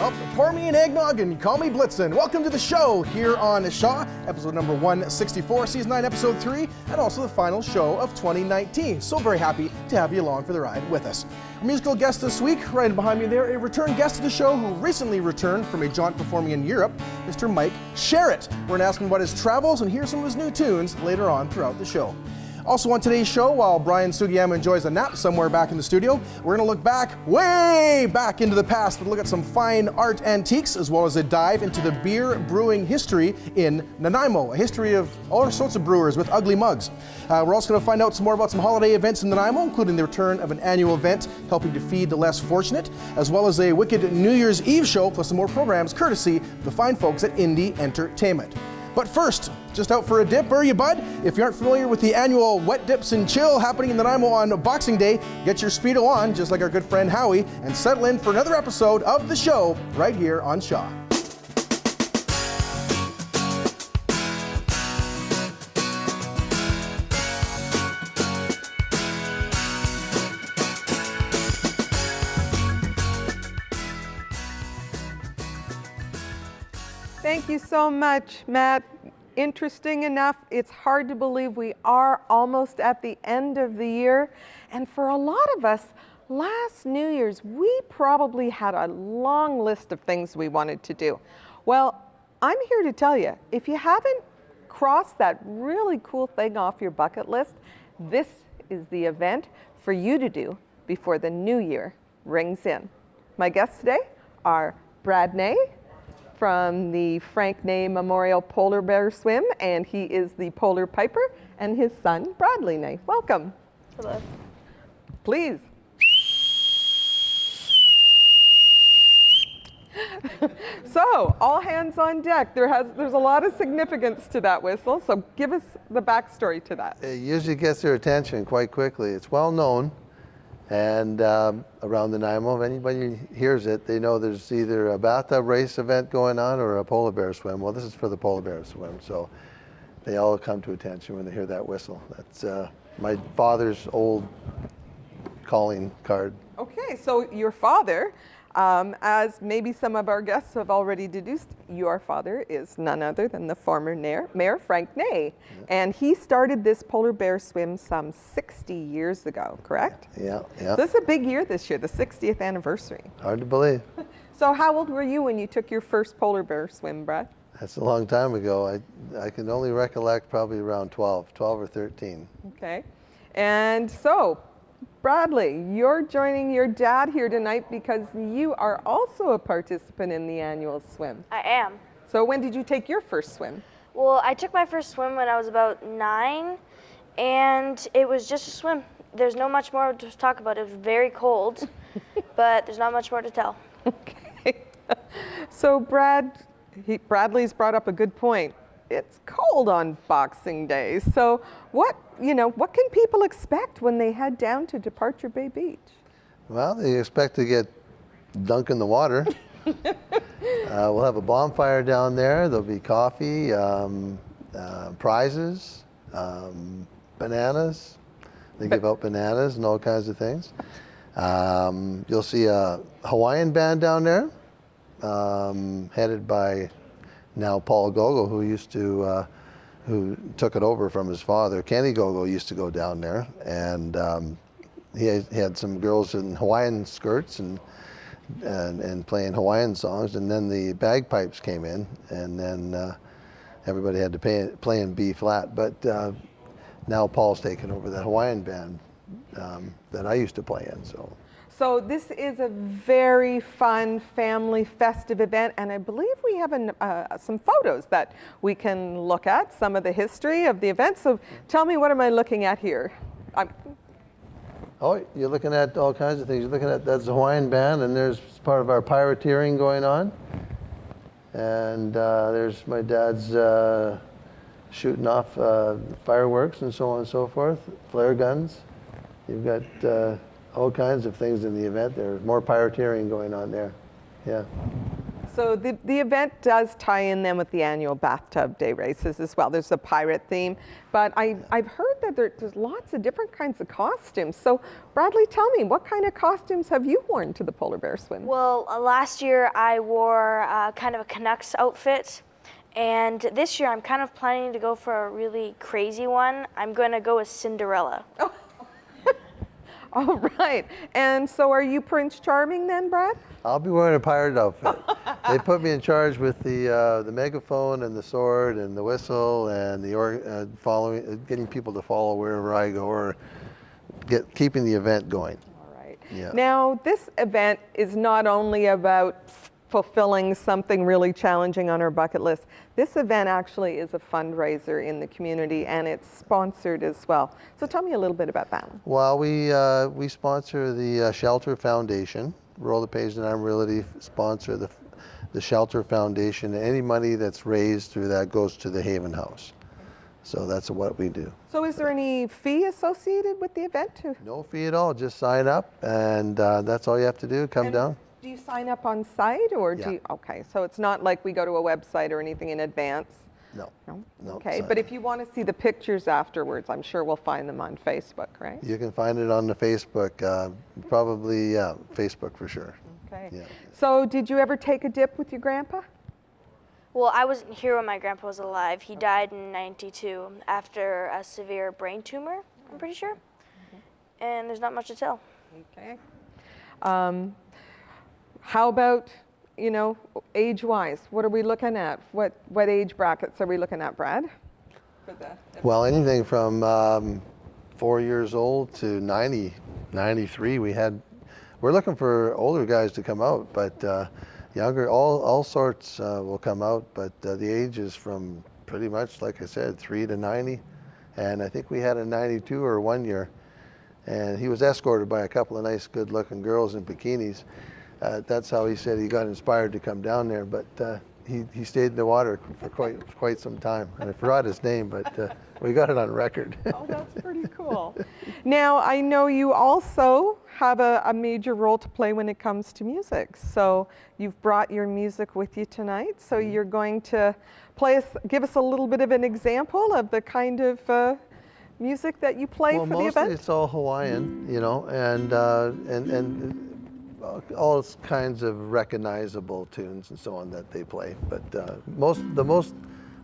Oh, pour me an eggnog and call me Blitzen. Welcome to the show here on Shaw, episode number 164, season 9, episode 3, and also the final show of 2019. So very happy to have you along for the ride with us. Our musical guest this week, right behind me there, a return guest to the show who recently returned from a jaunt performing in Europe, Mr. Myc Sharratt. We're going to ask him about his travels and hear some of his new tunes later on throughout the show. Also on today's show, while Brian Sugiyama enjoys a nap somewhere back in the studio, we're going to look back, way back into the past, but look at some fine art antiques, as well as a dive into the beer brewing history in Nanaimo, a history of all sorts of brewers with ugly mugs. We're also going to find out some more about some holiday events in Nanaimo, including the return of an annual event helping to feed the less fortunate, as well as a wicked New Year's Eve show, plus some more programs courtesy of the fine folks at Indie Entertainment. But first, just out for a dip, are you, bud? If you aren't familiar with the annual Wet Dips and Chill happening in Nanaimo on Boxing Day, get your Speedo on, just like our good friend Howie, and settle in for another episode of the show right here on Shaw. Thank you so much, Matt. Interesting enough, it's hard to believe we are almost at the end of the year. And for a lot of us, last New Year's, we probably had a long list of things we wanted to do. Well, I'm here to tell you, if you haven't crossed that really cool thing off your bucket list, this is the event for you to do before the new year rings in. My guests today are Brad Ney from the Frank Ney Memorial Polar Bear Swim, and he is the Polar Piper, and his son, Bradley Ney. Welcome. Hello. Please. So, all hands on deck. There's a lot of significance to that whistle, so give us the backstory to that. It usually gets their attention quite quickly. It's well known, and around the Nanaimo, if anybody hears it, they know there's either a bathtub race event going on or a polar bear swim. Well, this is for the polar bear swim, so they all come to attention when they hear that whistle. That's my father's old calling card. Okay, so your father, as maybe some of our guests have already deduced, your father is none other than the former Mayor Frank Ney. Yeah. And he started this polar bear swim some 60 years ago, correct? Yeah. So this is a big year this year, the 60th anniversary. Hard to believe. So how old were you when you took your first polar bear swim, Brad? That's a long time ago. I can only recollect probably around 12 or 13. Okay. And so, Bradley, you're joining your dad here tonight because you are also a participant in the annual swim. I am. So when did you take your first swim? Well, I took my first swim when I was about 9, and it was just a swim. There's not much more to talk about. It was very cold, but there's not much more to tell. Okay. So Bradley's brought up a good point. It's cold on Boxing Day. So what can people expect when they head down to Departure Bay Beach? Well, they expect to get dunked in the water. We'll have a bonfire down there. There'll be coffee, prizes, bananas. They give out bananas and all kinds of things. You'll see a Hawaiian band down there, headed by now Paul Gogo, who took it over from his father. Kenny Gogo used to go down there, and he had some girls in Hawaiian skirts and playing Hawaiian songs, and then the bagpipes came in, and then everybody had to play in B flat. But now Paul's taken over that Hawaiian band that I used to play in. So this is a very fun family festive event, and I believe we have some photos that we can look at, some of the history of the event. So tell me, what am I looking at here? Oh, you're looking at all kinds of things. You're looking at that's the Hawaiian band, and there's part of our pirateering going on. And there's my dad's shooting off fireworks and so on and so forth, flare guns. You've got all kinds of things in the event. There's more pirateering going on there. Yeah. So the event does tie in then with the annual bathtub day races as well. There's a pirate theme, but I've heard that there's lots of different kinds of costumes. So Bradley, tell me, what kind of costumes have you worn to the polar bear swim? Well, last year I wore kind of a Canucks outfit, and this year I'm kind of planning to go for a really crazy one. I'm going to go as Cinderella. Oh. All right. And so are you Prince Charming then, Brad? I'll be wearing a pirate outfit. They put me in charge with the megaphone and the sword and the whistle and the getting people to follow wherever I go, or keeping the event going. All right. Yeah. Now, this event is not only about fulfilling something really challenging on our bucket list. This event actually is a fundraiser in the community, and it's sponsored as well. So tell me a little bit about that. Well, we sponsor the Shelter Foundation. Roll the Page and I'm Realty sponsor the Shelter Foundation. Any money that's raised through that goes to the Haven House. So that's what we do. So is there any fee associated with the event too? No fee at all. Just sign up, and that's all you have to do. Come down. Do you sign up on site, or Yeah. do you? Okay, so it's not like we go to a website or anything in advance. No. No. No, Okay, sign but up. if you want to see the pictures afterwards, I'm sure we'll find them on Facebook, right? You can find it on the Facebook, probably Facebook for sure. Okay. Yeah. So did you ever take a dip with your grandpa? Well, I wasn't here when my grandpa was alive. He died in '92 after a severe brain tumor, I'm pretty sure. And there's not much to tell. Okay. How about, age-wise? What are we looking at? What age brackets are we looking at, Brad? For the Well, anything from 4 years old to 90, 93. We're looking for older guys to come out, but younger, all sorts will come out. But the age is from pretty much, like I said, 3 to 90. And I think we had a 92er 1 year. And he was escorted by a couple of nice, good-looking girls in bikinis. That's how he said he got inspired to come down there. But he stayed in the water for quite some time. And I forgot his name, but we got it on record. Oh, that's pretty cool. Now, I know you also have a major role to play when it comes to music. So you've brought your music with you tonight. So you're going to give us a little bit of an example of the kind of music that you play for the event? Well, mostly it's all Hawaiian, and all kinds of recognizable tunes and so on that they play. But the most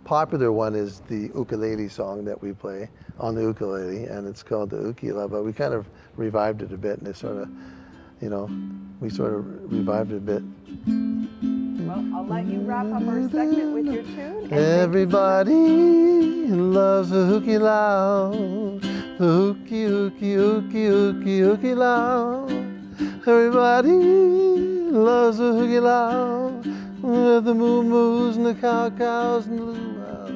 popular one is the ukulele song that we play on the ukulele, and it's called the Ukila. But we kind of revived it a bit, and it sort of, we sort of revived it a bit. Well, I'll let you wrap up our segment with your tune. Everybody loves the hooky loud, the hooky, hooky, hooky, hooky, hooky loud. Everybody loves the hooky loud, with the moo-moos and the cow-cows and the luau's.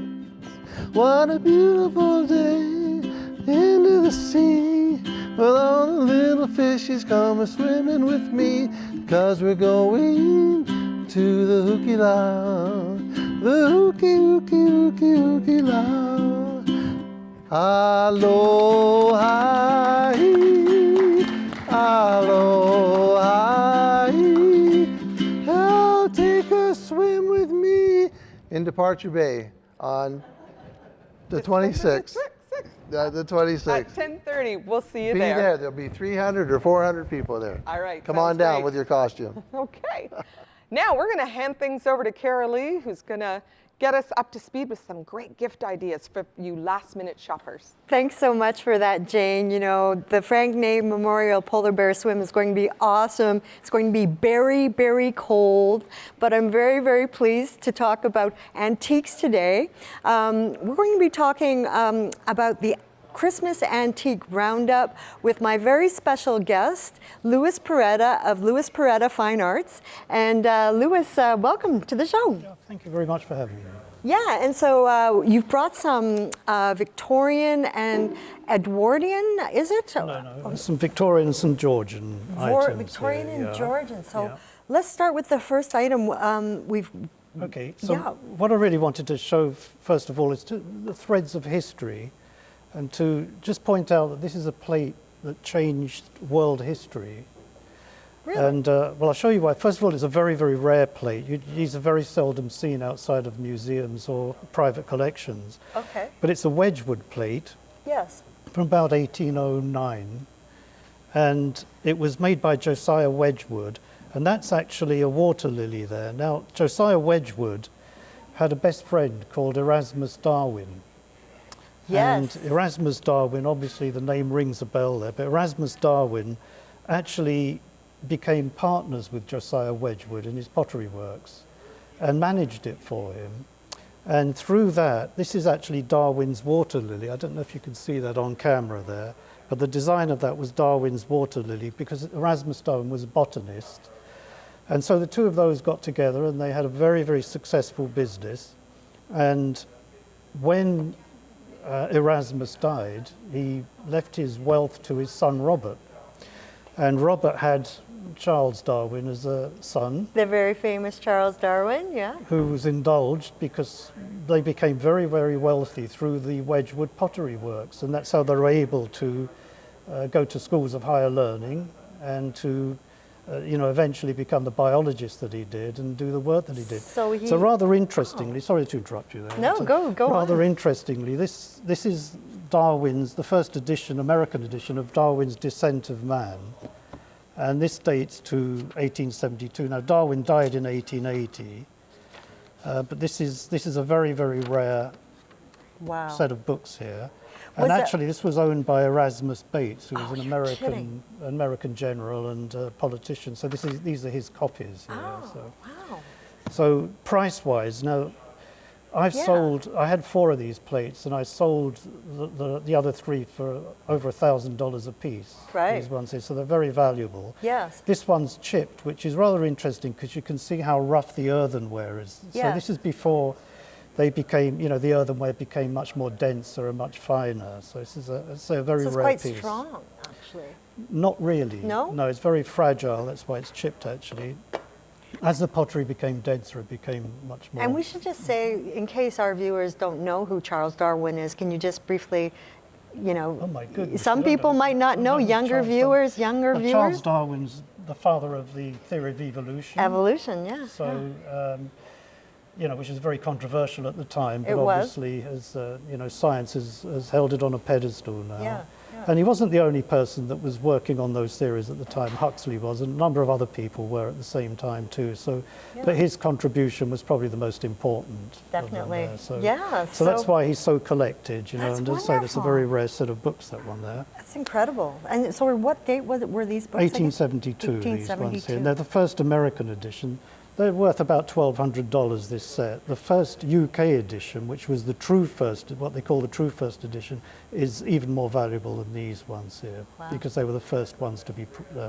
What a beautiful day into the sea, with all the little fishies come swimming with me, 'cause we're going to the hooky loud, the hooky, hooky, hooky, hooky loud. Aloha, aloha, oh, take a swim with me in Departure Bay on the 26th. The 26th. At 10:30, we'll see you Be there. there. There'll be 300 or 400 people there. All right. Come on sounds down great. with your costume. Okay. Now we're going to hand things over to Kerilie, who's going to get us up to speed with some great gift ideas for you last-minute shoppers. Thanks so much for that, Jane. The Frank Ney Memorial Polar Bear Swim is going to be awesome. It's going to be very, very cold, but I'm very, very pleased to talk about antiques today. We're going to be talking about the Christmas Antique Roundup with my very special guest, Louis Porretta of Louis Porretta Fine Arts. And Louis, welcome to the show. Yeah, thank you very much for having me. Yeah, and so you've brought some Victorian and Edwardian, is it? No, some Victorian and some Georgian items. Victorian here, and yeah. Georgian. So Yeah. let's start with the first item. Okay, so Yeah. what I really wanted to show, first of all, is the threads of history, and to just point out that this is a plate that changed world history. Really? And well, I'll show you why. First of all, it's a very, very rare plate. These are very seldom seen outside of museums or private collections. Okay. But it's a Wedgwood plate Yes. from about 1809. And it was made by Josiah Wedgwood. And that's actually a water lily there. Now, Josiah Wedgwood had a best friend called Erasmus Darwin. Yes. And Erasmus Darwin, obviously the name rings a bell there, but Erasmus Darwin actually became partners with Josiah Wedgwood in his pottery works and managed it for him. And through that, this is actually Darwin's water lily. I don't know if you can see that on camera there, but the design of that was Darwin's water lily because Erasmus Darwin was a botanist. And so the two of those got together and they had a very, very successful business. And when Erasmus died, he left his wealth to his son Robert. And Robert had Charles Darwin as a son. The very famous Charles Darwin, yeah. Who was indulged because they became very, very wealthy through the Wedgwood pottery works. And that's how they were able to go to schools of higher learning and to eventually become the biologist that he did and do the work that he did. So rather interestingly, sorry to interrupt you there. No, go on. Rather interestingly, this is Darwin's, the first edition, American edition of Darwin's Descent of Man. And this dates to 1872. Now, Darwin died in 1880, but this is a very, very rare set of books here. And actually, this was owned by Erasmus Bates, who was an American general and politician. So these are his copies here. Wow. So price-wise, now I had 4 of these plates, and I sold the other 3 for over $1,000 a piece. Right. These ones here, so they're very valuable. Yes. This one's chipped, which is rather interesting because you can see how rough the earthenware is. Yeah. So this is before they became, the earthenware became much more denser and much finer. So this is a very rare piece. It's quite strong, actually. Not really. No? No, it's very fragile. That's why it's chipped, actually. As the pottery became denser, it became much more. And we should just say, in case our viewers don't know who Charles Darwin is, can you just briefly, Oh my goodness. some people might not know, younger viewers. Charles Darwin's the father of the theory of evolution. Evolution, yeah. So, which is very controversial at the time, but It was. obviously, as science has held it on a pedestal now. Yeah. And he wasn't the only person that was working on those theories at the time. Huxley was, and a number of other people were at the same time too. So, but his contribution was probably the most important. Definitely. So that's why he's so collected, That's and as I say, that's a very rare set of books, that one there. That's incredible. And so what date were these books? 1872, these ones here. And they're the first American edition. They're worth about $1,200, this set. The first UK edition, which was the true first, what they call the true first edition, is even more valuable than these ones here, because they were the first ones to be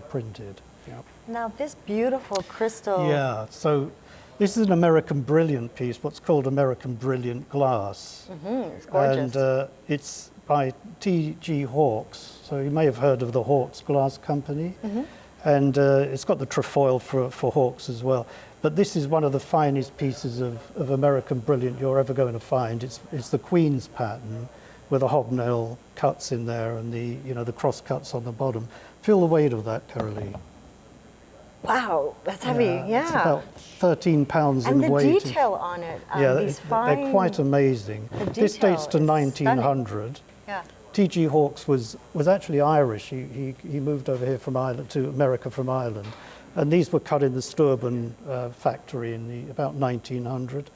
printed. Yep. Now this beautiful crystal. Yeah, so this is an American Brilliant piece, what's called American Brilliant glass. It's gorgeous. And it's by T.G. Hawkes. So you may have heard of the Hawkes Glass Company. And it's got the trefoil for Hawkes as well. But this is one of the finest pieces of American Brilliant you're ever going to find. It's the Queen's pattern with the hobnail cuts in there and the cross cuts on the bottom. Feel the weight of that, Kerilie. Wow, that's heavy. Yeah. It's about 13 pounds in weight. And the detail on it. They're quite amazing. This dates to 1900. Yeah. T.G. Hawkes was actually Irish. He moved over here from Ireland to America from Ireland, and these were cut in the Sturban factory in about 1900.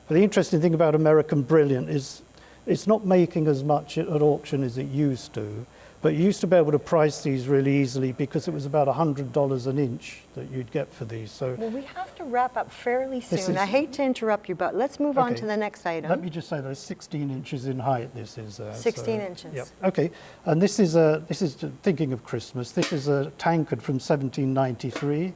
But the interesting thing about American Brilliant is it's not making as much at auction as it used to. But you used to be able to price these really easily because it was about $100 an inch that you'd get for these. So well, we have to wrap up fairly soon. I hate to interrupt you, but let's move on to the next item. Let me just say there's 16 inches in height. This is 16 inches. Yep. Okay, and this is thinking of Christmas. This is a tankard from 1793.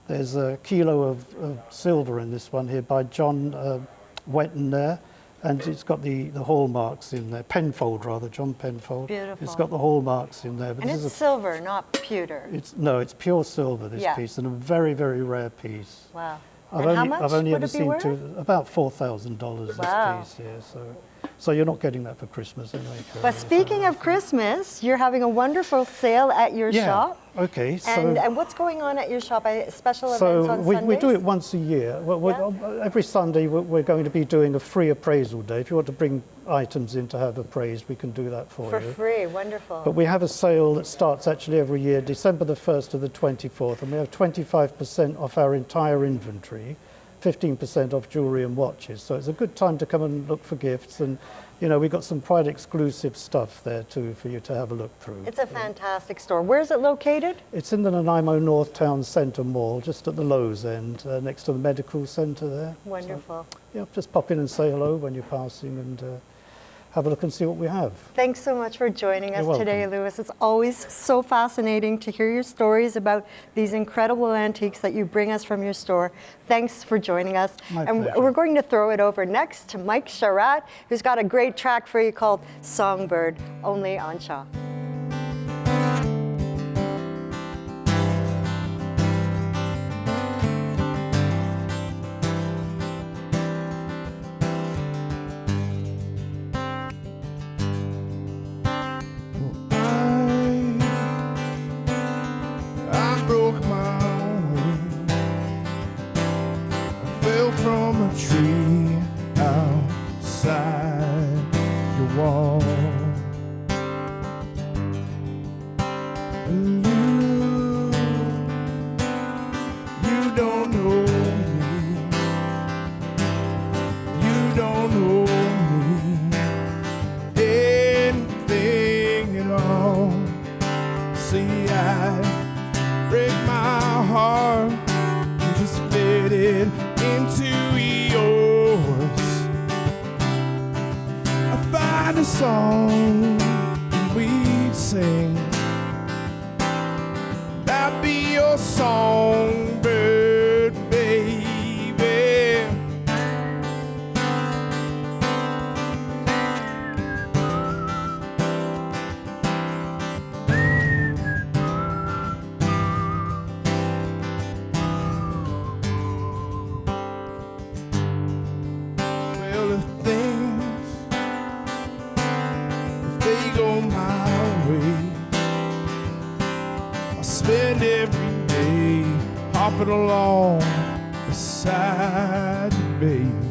There's a kilo of silver in this one here by John Wetton there. And it's got the hallmarks in there, Penfold rather, John Penfold. Beautiful. It's got the hallmarks in there. But and it's silver, not pewter. It's pure silver, this piece, and a very, very rare piece. Wow. I've only ever seen about $4,000 this piece here. So So you're not getting that for Christmas anyway. But speaking of Christmas, you're having a wonderful sale at your shop. Okay. So, And what's going on at your shop? Special events on Sundays? we do it once a year. Every Sunday we're going to be doing a free appraisal day. If you want to bring items in to have appraised, we can do that for you. For free, wonderful. But we have a sale that starts actually every year, December the 1st to the 24th, and we have 25% off our entire inventory, 15% off jewellery and watches. So it's a good time to come and look for gifts, and you know, we've got some quite exclusive stuff there too for you to have a look through. It's a fantastic store. Where is it located? It's in the Nanaimo North Town Centre Mall, just at the Lowe's end, next to the medical centre there. Wonderful. So, yeah, just pop in and say hello when you're passing and have a look and see what we have. Thanks so much for joining us You're today, welcome. Lewis. It's always so fascinating to hear your stories about these incredible antiques that you bring us from your store. Thanks for joining us. My and pleasure. we're going to throw it over next to Myc Sharratt, who's got a great track for you called Songbird, only on Shaw. I broke my wing. I fell from a tree outside your wall. And you don't know me. You don't know me anything at all. See, I break my heart and just fit it into yours. I find a song and we'd sing. That'd be your songbird, baby. Well, if they go my way, I spend every day hopping along beside you, babe.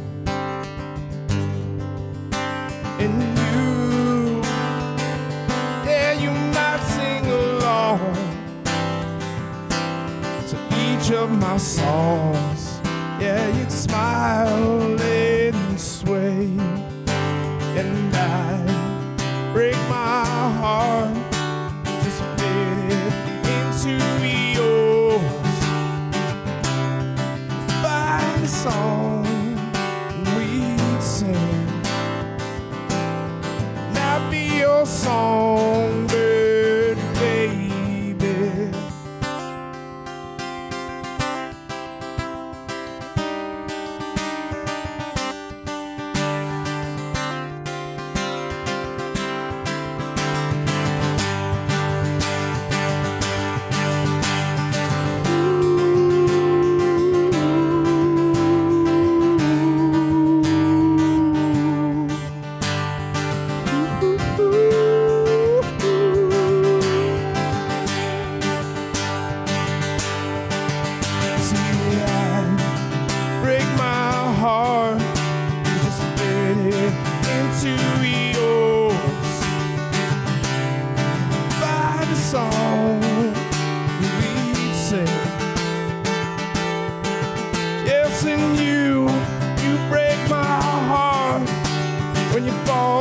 And you might sing along to each of my songs. Yeah, you'd smile and sway, and I break my heart, just fit it into yours. Find a song we'd sing, and I'd be your songbird, baby.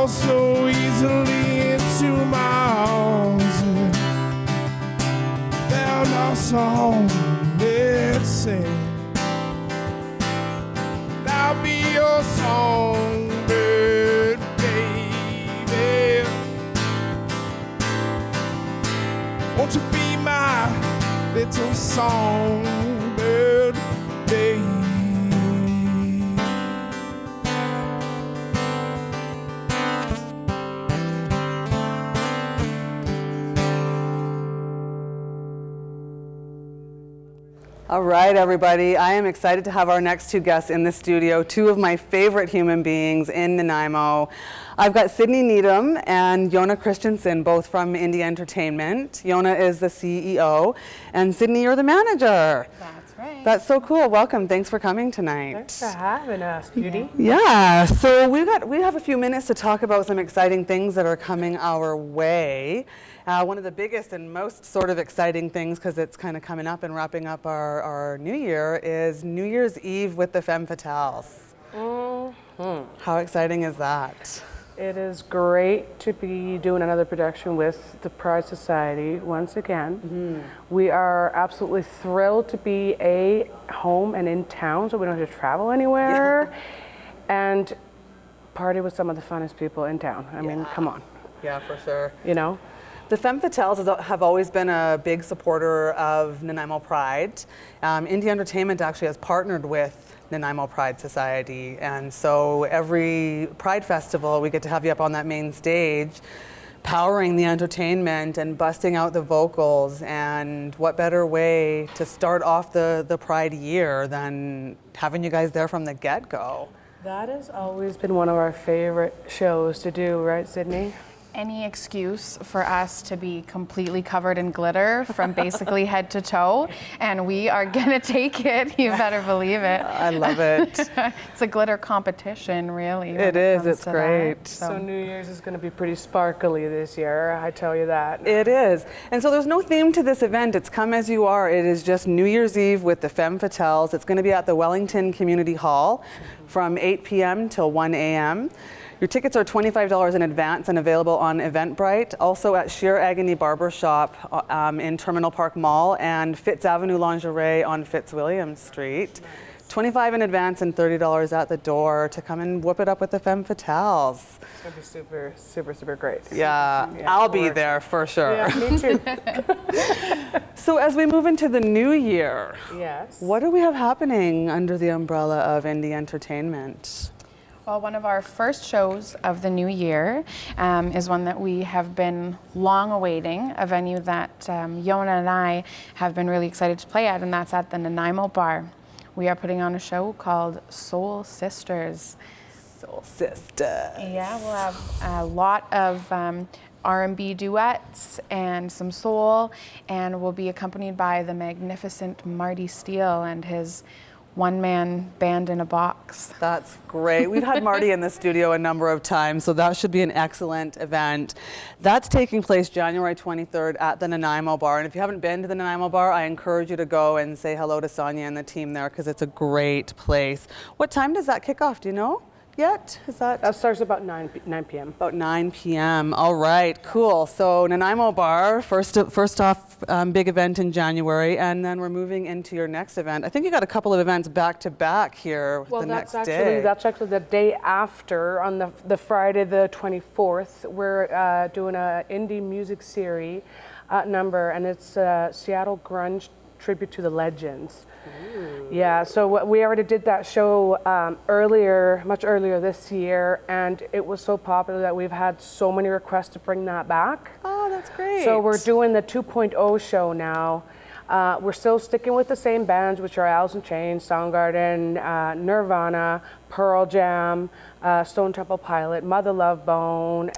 So easily into my arms, found our song, let's sing. I'll be your songbird, baby. Won't you be my little songbird, baby? All right, everybody. I am excited to have our next two guests in the studio, two of my favorite human beings in Nanaimo. I've got Sydney Needham and Jona Kristinsson, both from Indie Entertainment. Jona is the CEO, and Sydney, you're the manager. That's right. That's so cool. Welcome. Thanks for coming tonight. Thanks for having us, Beauty. Yeah, so we have a few minutes to talk about some exciting things that are coming our way. One of the biggest and most sort of exciting things, because it's kind of coming up and wrapping up our new year, is New Year's Eve with the Femme Fatales. How exciting is that? It is great to be doing another production with the Pride Society once again. We are absolutely thrilled to be home and in town, so we don't have to travel anywhere, and party with some of the funnest people in town. I mean, come on. Yeah, for sure. You know? The Femme Fatales have always been a big supporter of Nanaimo Pride. Indie Entertainment actually has partnered with Nanaimo Pride Society, and so every Pride Festival we get to have you up on that main stage powering the entertainment and busting out the vocals, and what better way to start off the Pride year than having you guys there from the get-go. That has always been one of our favorite shows to do, right, Sydney? Any excuse for us to be completely covered in glitter from basically head to toe, and we are gonna take it. You better believe it. I love it. It's a glitter competition, really. It is. It's great. So New Year's is going to be pretty sparkly this year, I tell you that. It is. And so there's no theme to this event. It's come as you are. It is just New Year's Eve with the Femme Fatales. It's going to be at the Wellington Community Hall from 8 p.m. till 1 a.m. Your tickets are $25 in advance and available on Eventbrite, also at Sheer Agony Barbershop in Terminal Park Mall, and Fitz Avenue Lingerie on Fitzwilliam Street. $25 in advance and $30 at the door to come and whoop it up with the Femme Fatales. It's going to be super, super, super great. Yeah, I'll be there for sure. Yeah, me too. So as we move into the new year, yes. What do we have happening under the umbrella of Indie Entertainment? Well, one of our first shows of the new year is one that we have been long awaiting, a venue that Jona and I have been really excited to play at, and that's at the Nanaimo Bar. We are putting on a show called Soul Sisters. Soul Sisters. Yeah, we'll have a lot of R&B duets and some soul, and we'll be accompanied by the magnificent Marty Steele and his one-man band in a box. That's great. We've had Marty in the studio a number of times, so that should be an excellent event. That's taking place January 23rd at the Nanaimo Bar. And if you haven't been to the Nanaimo Bar, I encourage you to go and say hello to Sonia and the team there, because it's a great place. What time does that kick off? Do you know yet? That starts about 9 p.m. About 9 p.m. All right, cool. So Nanaimo Bar, first off, big event in January, and then we're moving into your next event. I think you got a couple of events back to back here the next day. That's actually the day after, on the Friday the 24th. We're doing an indie music series number, and it's Seattle Grunge tribute to the legends. Ooh. Yeah, so we already did that show much earlier this year, and it was so popular that we've had so many requests to bring that back. Oh, that's great. So we're doing the 2.0 show now. We're still sticking with the same bands, which are Alice in Chains, Soundgarden, Nirvana, Pearl Jam, Stone Temple Pilot, Mother Love Bone,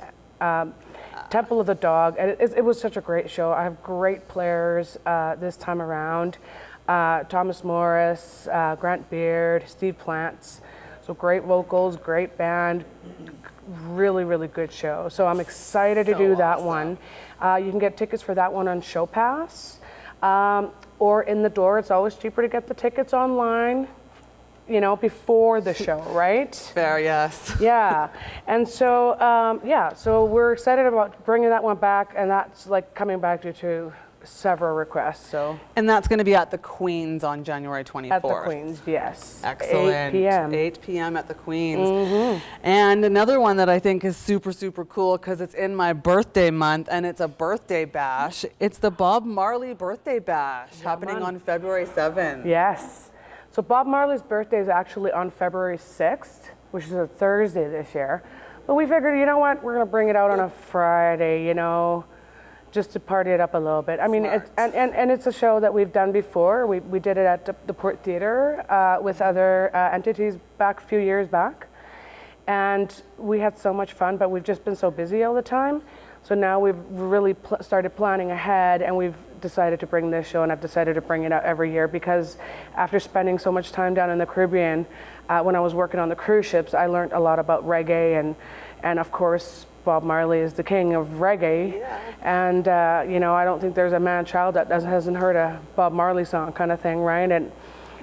Temple of the Dog, and it was such a great show. I have great players this time around. Thomas Morris, Grant Beard, Steve Plants. So great vocals, great band, really, really good show. So I'm excited to do that one. You can get tickets for that one on Show Pass or in the door. It's always cheaper to get the tickets online, before the show, right? Fair, yes. Yeah, and so, so we're excited about bringing that one back, and that's like coming back due to several requests, so. And that's going to be at the Queens on January 24th. At the Queens, yes. Excellent. 8 p.m. 8 p.m. at the Queens. And another one that I think is super, super cool, because it's in my birthday month, and it's a birthday bash. It's the Bob Marley Birthday Bash, happening on February 7th. Yes. So Bob Marley's birthday is actually on February 6th, which is a Thursday this year. But we figured, you know what, we're going to bring it out on a Friday, just to party it up a little bit. I mean, and it's a show that we've done before. We did it at the Port Theatre with other entities back a few years back. And we had so much fun, but we've just been so busy all the time. So now we've really started planning ahead, and we've decided to bring this show, and I've decided to bring it out every year because after spending so much time down in the Caribbean, when I was working on the cruise ships, I learned a lot about reggae, and of course, Bob Marley is the king of reggae. Yeah. And, you know, I don't think there's a man-child that hasn't heard a Bob Marley song kind of thing, right? And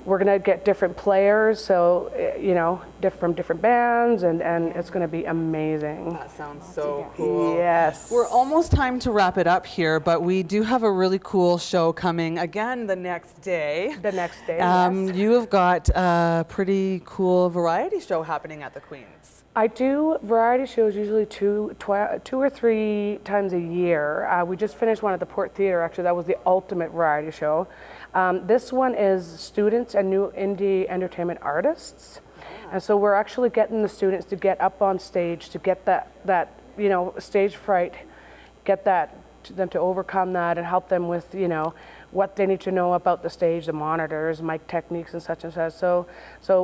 we're going to get different players, so, you know, from different bands, and it's going to be amazing. That sounds so cool. Yes. We're almost time to wrap it up here, but we do have a really cool show coming again the next day. The next day, yes. You have got a pretty cool variety show happening at the Queen's. I do variety shows usually two or three times a year. We just finished one at the Port Theatre, actually. That was the ultimate variety show. This one is students and new indie entertainment artists. And so we're actually getting the students to get up on stage, to get that you know, stage fright, get them to overcome that and help them with, you know, what they need to know about the stage, the monitors, mic techniques, and such and such. So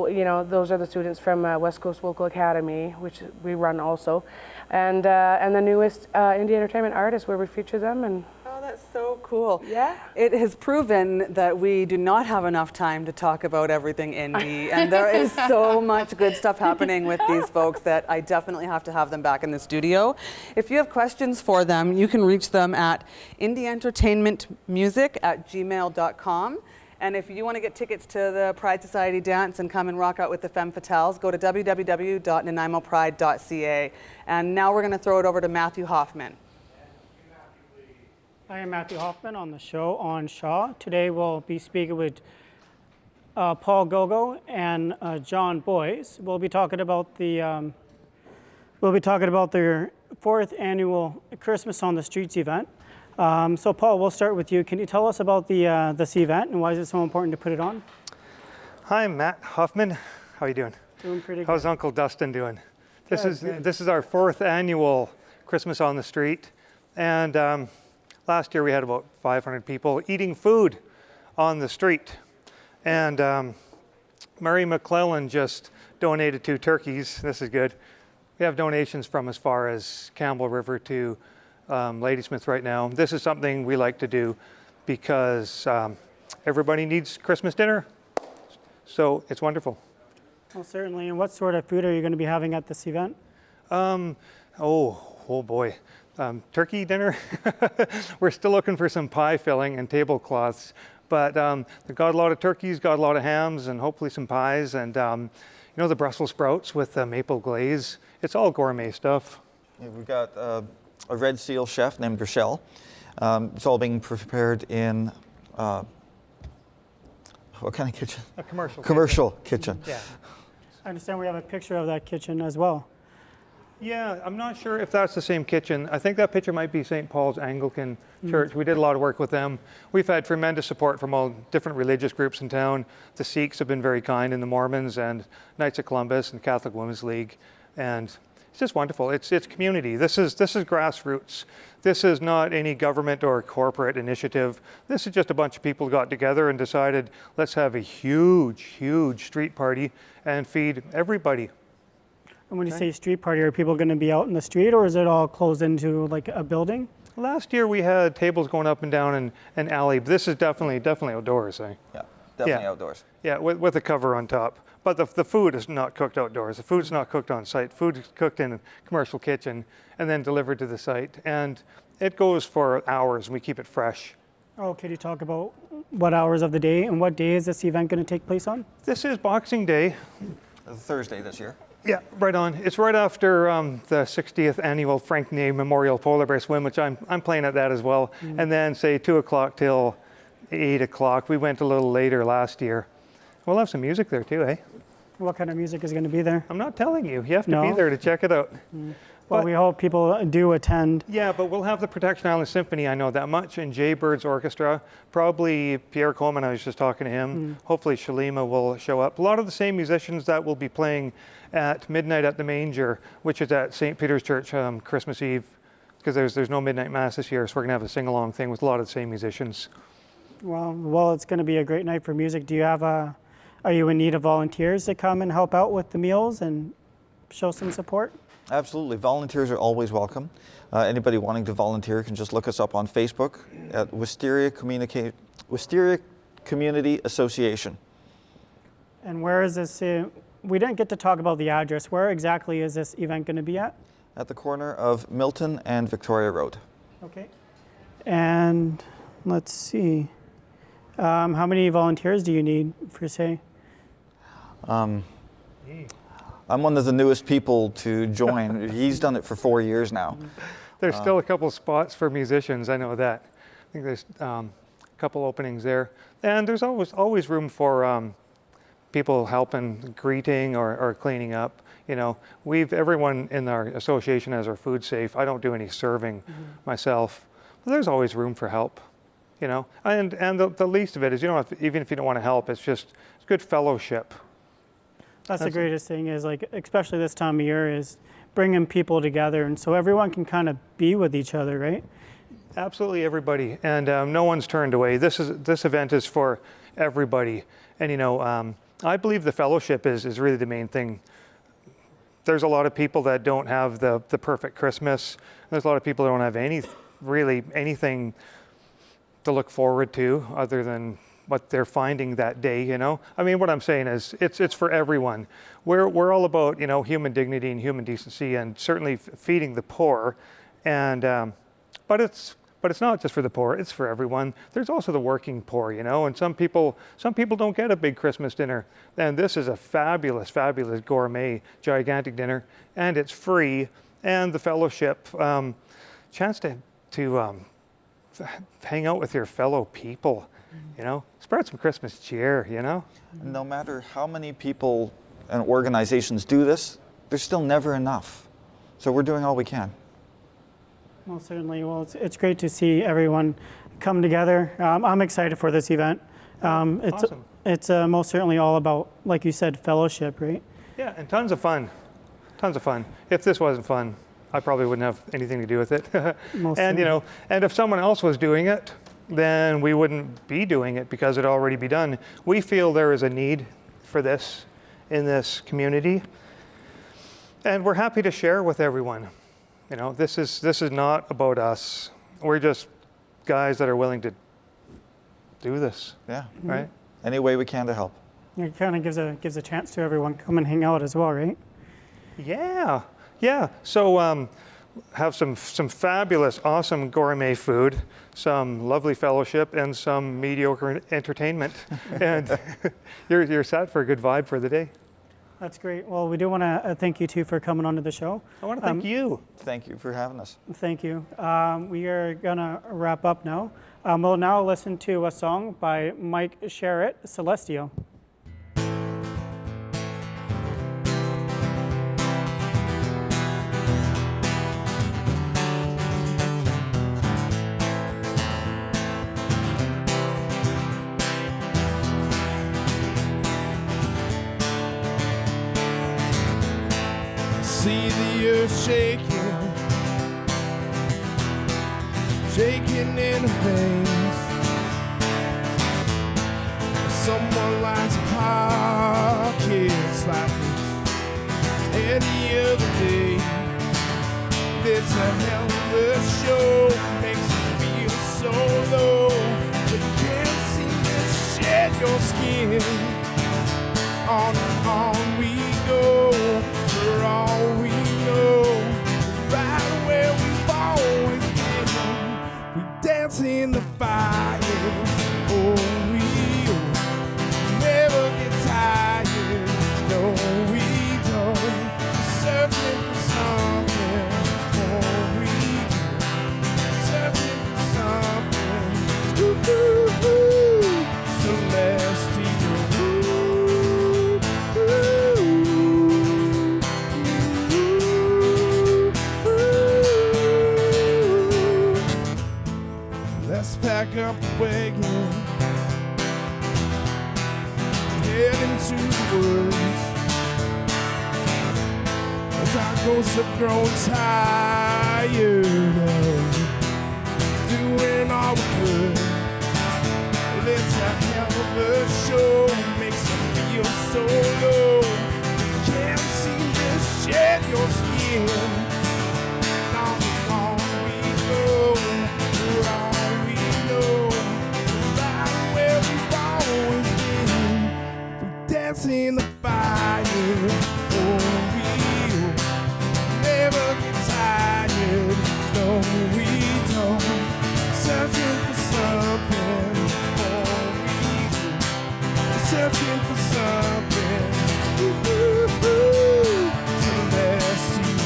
you know, those are the students from West Coast Vocal Academy, which we run also, and the newest indie entertainment artists, where we feature them. And that's so cool. Yeah. It has proven that we do not have enough time to talk about everything indie, and there is so much good stuff happening with these folks that I definitely have to have them back in the studio. If you have questions for them, you can reach them at indieentertainmentmusic@gmail.com. And if you want to get tickets to the Pride Society dance and come and rock out with the Femme Fatales, go to www.nanaimopride.ca. And now we're going to throw it over to Matthew Hoffman. I am Matthew Hoffman on the show on Shaw. Today we'll be speaking with Paul Gogo and John Boyce. We'll be talking about their fourth annual Christmas on the Streets event. So Paul, we'll start with you. Can you tell us about this event and why is it so important to put it on? Hi, I'm Matt Hoffman. How are you doing? Doing pretty good. How's Uncle Dustin doing? This is our fourth annual Christmas on the Street, and last year we had about 500 people eating food on the street. And Mary McClellan just donated 2 turkeys. This is good. We have donations from as far as Campbell River to Ladysmith right now. This is something we like to do because everybody needs Christmas dinner. So it's wonderful. Well, certainly. And what sort of food are you going to be having at this event? Oh boy. Turkey dinner. We're still looking for some pie filling and tablecloths, but they've got a lot of turkeys, got a lot of hams, and hopefully some pies, and you know, the Brussels sprouts with the maple glaze. It's all gourmet stuff. Yeah, we've got a Red Seal chef named Rochelle. It's all being prepared in what kind of kitchen? A commercial kitchen. Yeah. I understand we have a picture of that kitchen as well. Yeah, I'm not sure if that's the same kitchen. I think that picture might be St. Paul's Anglican Church. We did a lot of work with them. We've had tremendous support from all different religious groups in town. The Sikhs have been very kind, and the Mormons, and Knights of Columbus, and Catholic Women's League. And it's just wonderful. It's community. This is grassroots. This is not any government or corporate initiative. This is just a bunch of people who got together and decided, let's have a huge street party and feed everybody. And when you say street party, are people going to be out in the street, or is it all closed into like a building? Last year we had tables going up and down an alley. This is definitely outdoors, eh? Yeah, definitely outdoors. Yeah, with a cover on top. But the food is not cooked outdoors. The food's not cooked on site. Food is cooked in a commercial kitchen and then delivered to the site. And it goes for hours, and we keep it fresh. Oh, could you talk about what hours of the day and what day is this event going to take place on? This is Boxing Day. Thursday this year. Yeah, right on. It's right after the 60th annual Frank Ney Memorial Polar Bear Swim, which I'm playing at that as well. And then say 2 o'clock till 8 o'clock. We went a little later last year. We'll have some music there too, eh? What kind of music is going to be there? I'm not telling you. You have to be there to check it out. Well, we hope people do attend. Yeah, but we'll have the Protection Island Symphony, I know that much, and Jay Bird's Orchestra. Probably Pierre Coleman, I was just talking to him. Hopefully Shalima will show up. A lot of the same musicians that will be playing at Midnight at the Manger, which is at St. Peter's Church Christmas Eve. because there's no midnight mass this year, so we're going to have a sing-along thing with a lot of the same musicians. Well, it's going to be a great night for music. Do you have are you in need of volunteers to come and help out with the meals and show some support? Absolutely. Volunteers are always welcome. Anybody wanting to volunteer can just look us up on Facebook at Wisteria Community Association. And where is this? We didn't get to talk about the address. Where exactly is this event going to be at? At the corner of Milton and Victoria Road. Okay. And let's see. How many volunteers do you need for say? I'm one of the newest people to join. He's done it for 4 years now. There's still a couple spots for musicians, I know that. I think there's a couple openings there. And there's always room for people helping, greeting or cleaning up. You know, everyone in our association has our food safe. I don't do any serving myself, but there's always room for help. You know, and the least of it is, you don't have to, even if you don't want to help, it's good fellowship. That's the greatest thing is, like, especially this time of year, is bringing people together, and so everyone can kind of be with each other, right? Absolutely, everybody, and no one's turned away. This event is for everybody, and you know, I believe the fellowship is really the main thing. There's a lot of people that don't have the perfect Christmas. There's a lot of people that don't have anything to look forward to other than what they're finding that day, you know? I mean, what I'm saying is it's for everyone. We're all about, you know, human dignity and human decency and certainly feeding the poor. And but it's not just for the poor, it's for everyone. There's also the working poor, you know, and some people don't get a big Christmas dinner. And this is a fabulous, fabulous gourmet, gigantic dinner, and it's free, and the fellowship, chance to hang out with your fellow people, you know, spread some Christmas cheer, you know. No matter how many people and organizations do this, there's still never enough. So we're doing all we can. Well, certainly. Well, it's great to see everyone come together. I'm excited for this event. Awesome. It's most certainly all about, like you said, fellowship, right? Yeah, and tons of fun. Tons of fun. If this wasn't fun, I probably wouldn't have anything to do with it. And you know, and if someone else was doing it, then we wouldn't be doing it because it'd already be done. We feel there is a need for this in this community, and we're happy to share with everyone. You know, this is not about us. We're just guys that are willing to do this. Yeah. Right. Any way we can to help. It kind of gives a chance to everyone come and hang out as well, right? Yeah. Yeah. So have some fabulous, awesome gourmet food, some lovely fellowship, and some mediocre entertainment, and you're set for a good vibe for the day. That's great. Well, we do want to thank you two for coming onto the show. I want to thank you. Thank you for having us. Thank you. We are gonna wrap up now. We'll now listen to a song by Myc Sharratt, Celestial. See the earth shaking in her veins. Someone lights pockets like this any other day. It's a hell of a show, makes you feel so low, but you can't seem to shed your skin. On and on we go, for all we know, right where we've always been. We dance in the fire, oh we never get tired, no we don't. Searching for something, oh we searching for something, ooh, celestial. Let's pack up the wagon, head into the woods. As our ghosts have grown tired tired of doing all we could. Let's have a show, makes you feel so low. Can't seem to shed your skin. On and on we go, for all we know, right where we've always been. We dance in the fire, oh, we'll never get tired, no we don't. Searching for something, searching for something celestial.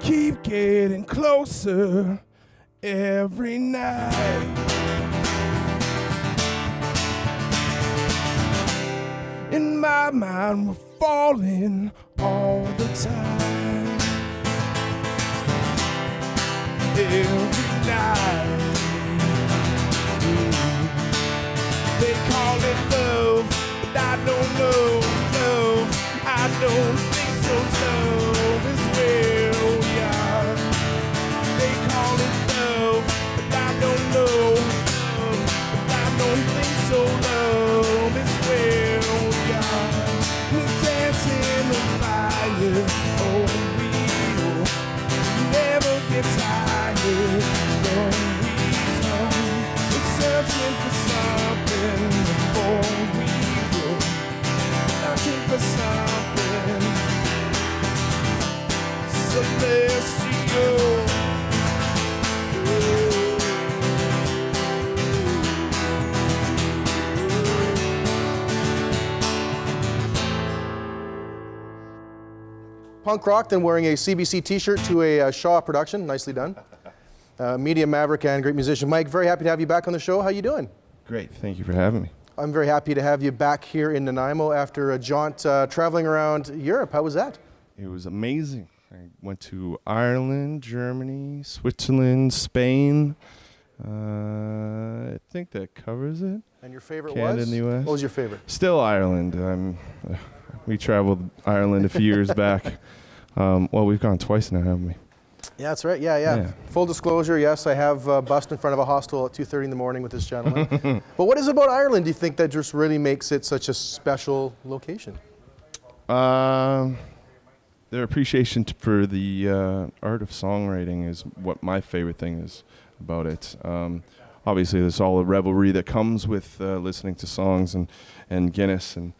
Keep getting closer every night. In my mind, we're falling all the time. Every night. They call it love, but I don't know love. I don't think so. Love is where we are. They call it love, but I don't know love, but I don't think so. Love is where we are. We dance in the fire, oh we will never get tired, no we don't. We're searching for something, oh we will, searching for something celestial. Punk rock, then wearing a CBC t-shirt to a Shaw production. Nicely done. Media maverick and great musician. Myc, very happy to have you back on the show. How you doing? Great, thank you for having me. I'm very happy to have you back here in Nanaimo after a jaunt traveling around Europe. How was that? It was amazing. I went to Ireland, Germany, Switzerland, Spain. I think that covers it. And your favorite Canada was? and the US. What was your favorite? Still Ireland. We traveled Ireland a few years back. Well, we've gone twice now, haven't we? Yeah, that's right. Yeah. Full disclosure, yes, I have bussed in front of a hostel at 2:30 in the morning with this gentleman. But what is it about Ireland, do you think, that just really makes it such a special location? Their appreciation for the art of songwriting is what my favorite thing is about it. Obviously, there's all the revelry that comes with listening to songs and Guinness and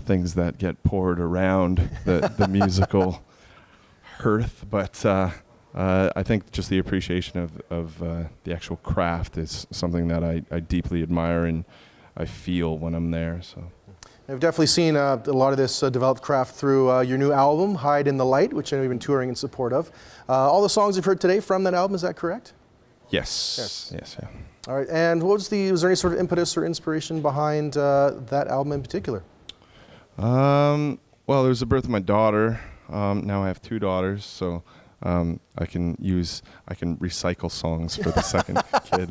things that get poured around the musical hearth, but I think just the appreciation of the actual craft is something that I deeply admire and I feel when I'm there. So. I've definitely seen a lot of this developed craft through your new album, Hide in the Light, which I know you've been touring in support of. All the songs you've heard today from that album, is that correct? Yes. Yeah. All right, and was there any sort of impetus or inspiration behind that album in particular? Well, it was the birth of my daughter. Now I have 2 daughters, so I can recycle songs for the second kid.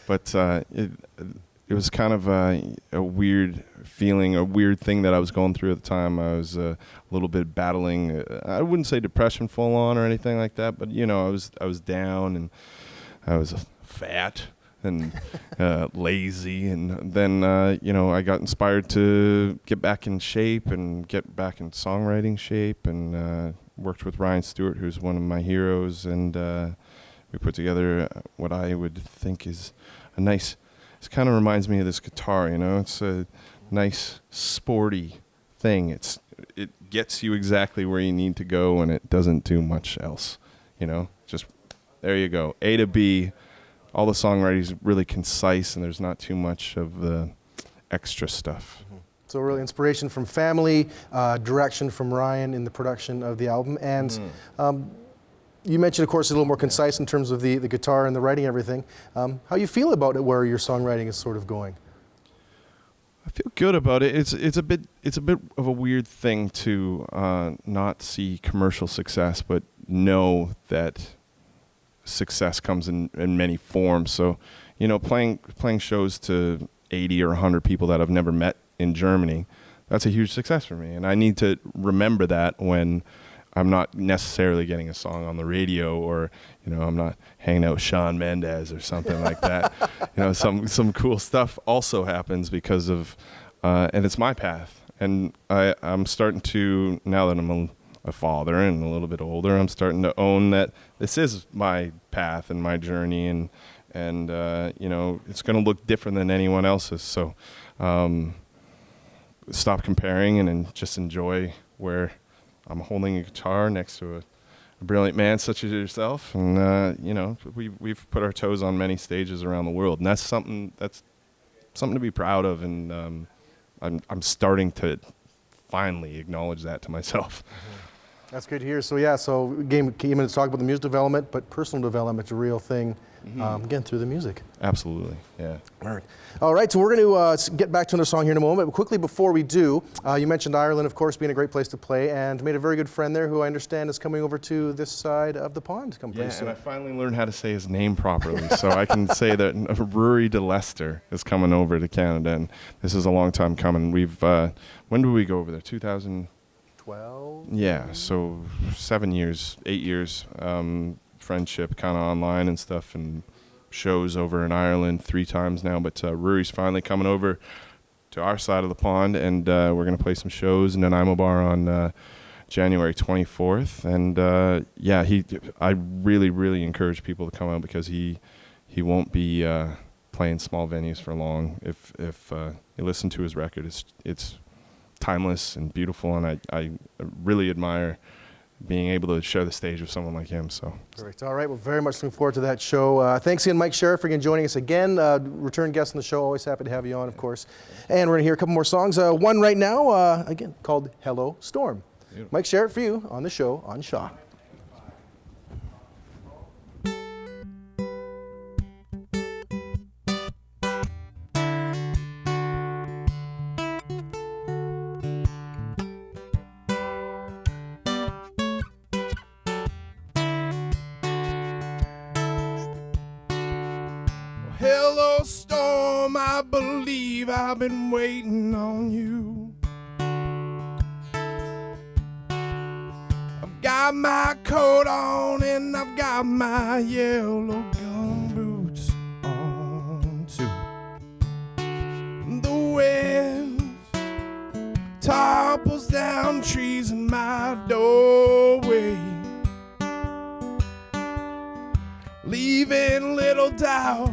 But it was kind of a weird feeling, a weird thing that I was going through at the time. I was a little bit battling, I wouldn't say depression full on or anything like that, but I was down and I was fat and lazy, and then I got inspired to get back in shape and get back in songwriting shape, and worked with Ryan Stewart, who's one of my heroes, and we put together what I would think is a nice, it kind of reminds me of this guitar, it's a nice sporty thing. It gets you exactly where you need to go, and it doesn't do much else, just there you go, A to B. All the songwriting is really concise, and there's not too much of the extra stuff. Mm-hmm. So really inspiration from family, direction from Ryan in the production of the album. And You mentioned, of course, a little more concise in terms of the guitar and the writing and everything. How you feel about it, where your songwriting is sort of going? I feel good about it. It's a bit of a weird thing to not see commercial success, but know that success comes in many forms. So, you know, playing shows to 80 or 100 people that I've never met in Germany, that's a huge success for me. And I need to remember that when I'm not necessarily getting a song on the radio, or, you know, I'm not hanging out with Shawn Mendes or something like that. You know, some cool stuff also happens because of, and it's my path. And I'm starting to, now that I'm a father and a little bit older, I'm starting to own that this is my path and my journey, and you know, it's going to look different than anyone else's. So stop comparing and just enjoy where I'm holding a guitar next to a brilliant man such as yourself, and you know, we've put our toes on many stages around the world, and that's something to be proud of, and I'm starting to finally acknowledge that to myself. That's good to hear. So yeah, so came in to talk about the music development, but personal development's a real thing. Again, through the music. Absolutely, yeah. All right, so we're going to get back to another song here in a moment. But quickly before we do, you mentioned Ireland, of course, being a great place to play, and made a very good friend there who I understand is coming over to this side of the pond. Yeah, and I finally learned how to say his name properly, so I can say that Rory de Lester is coming over to Canada, and this is a long time coming. We've, when did we go over there? 2012? Yeah, so 8 years. Friendship kind of online and stuff, and shows over in Ireland 3 times now, but Rory's finally coming over to our side of the pond, and we're going to play some shows in Nanaimo Bar on January 24th, and yeah, I really encourage people to come out, because he won't be playing small venues for long. If you listen to his record, it's timeless and beautiful, and I really admire being able to share the stage with someone like him. So perfect. All right, well, very much looking forward to that show. Thanks again, Myc Sharratt, for joining us again. Return guest on the show. Always happy to have you on, of course. And we're going to hear a couple more songs. One right now, again, called Hello Storm. Beautiful. Myc Sharratt for you on the show on Shaw. Hello, storm, I believe I've been waiting on you. I've got my coat on and I've got my yellow gum boots on too. The wind topples down trees in my doorway, leaving little doubt.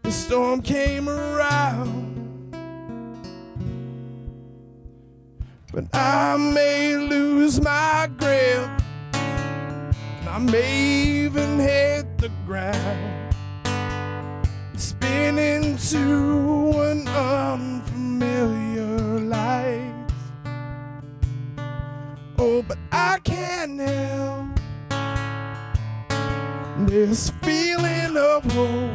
The storm came around, but I may lose my grip, and I may even hit the ground, spin into an unfamiliar light. Oh, but I can't help this feeling of hope.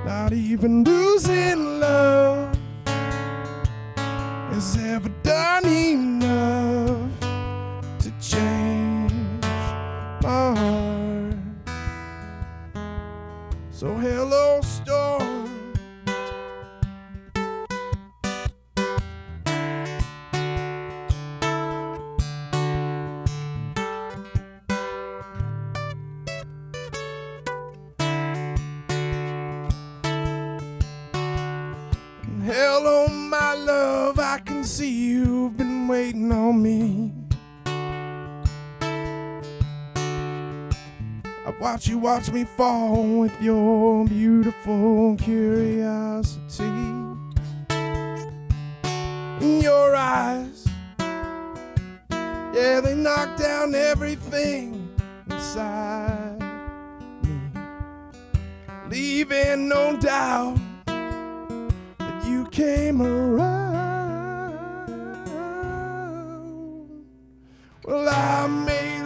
Not even losing love has ever done enough to change my heart. So hello, storm. Hello, my love, I can see you've been waiting on me. I've watched you watch me fall with your beautiful curiosity. In your eyes, yeah, they knock down everything inside me, leaving no doubt you came around. Well, I may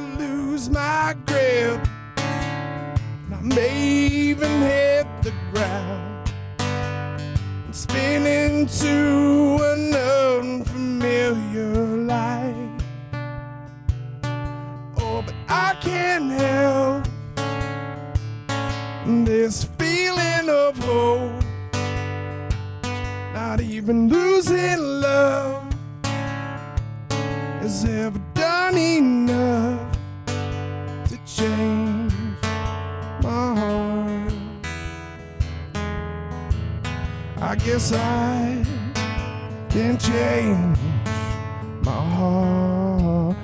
grip. I may even hit the ground and spin into an unfamiliar light. Oh, but I can't help this feeling of hope. Not even losing love has ever done enough to change my heart. I guess I can change my heart.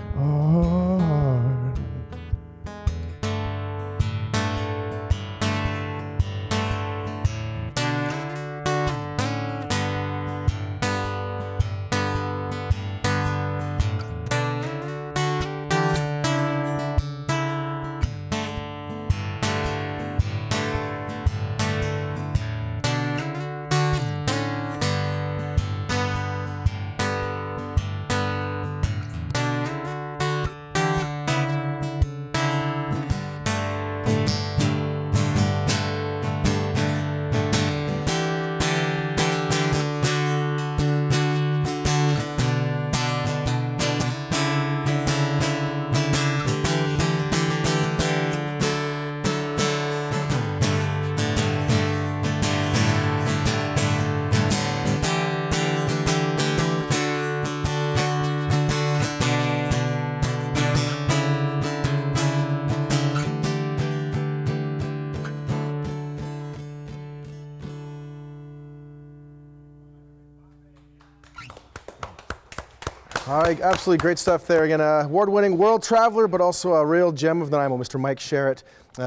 All right, absolutely great stuff there. Again, award-winning world traveler, but also a real gem of Nanaimo, Mr. Myc Sharratt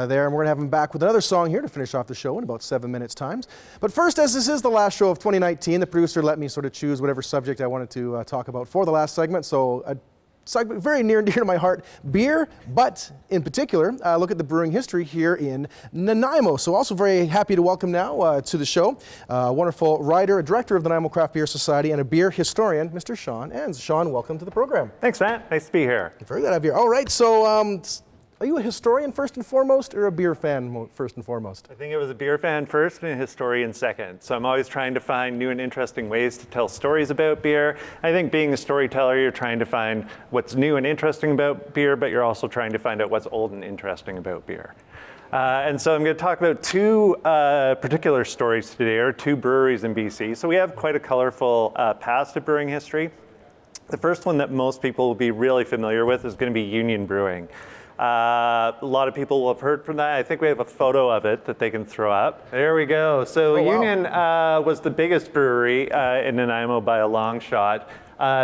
there. And we're going to have him back with another song here to finish off the show in about 7 minutes' time. But first, as this is the last show of 2019, the producer let me sort of choose whatever subject I wanted to talk about for the last segment. So a segment very near and dear to my heart, beer, but in particular, look at the brewing history here in Nanaimo. So also very happy to welcome now to the show, wonderful writer, director of the Nanaimo Craft Beer Society, and a beer historian, Mr. Sean Enns. Sean, welcome to the program. Thanks, Matt. Nice to be here. Very glad to have you here. All right, so are you a historian first and foremost, or a beer fan first and foremost? I think it was a beer fan first and a historian second. So I'm always trying to find new and interesting ways to tell stories about beer. I think being a storyteller, you're trying to find what's new and interesting about beer, but you're also trying to find out what's old and interesting about beer. And so I'm going to talk about two particular stories today, or two breweries in BC. So we have quite a colorful past of brewing history. The first one that most people will be really familiar with is going to be Union Brewing. A lot of people will have heard from that. I think we have a photo of it that they can throw up. There we go. So Union was the biggest brewery in Nanaimo by a long shot.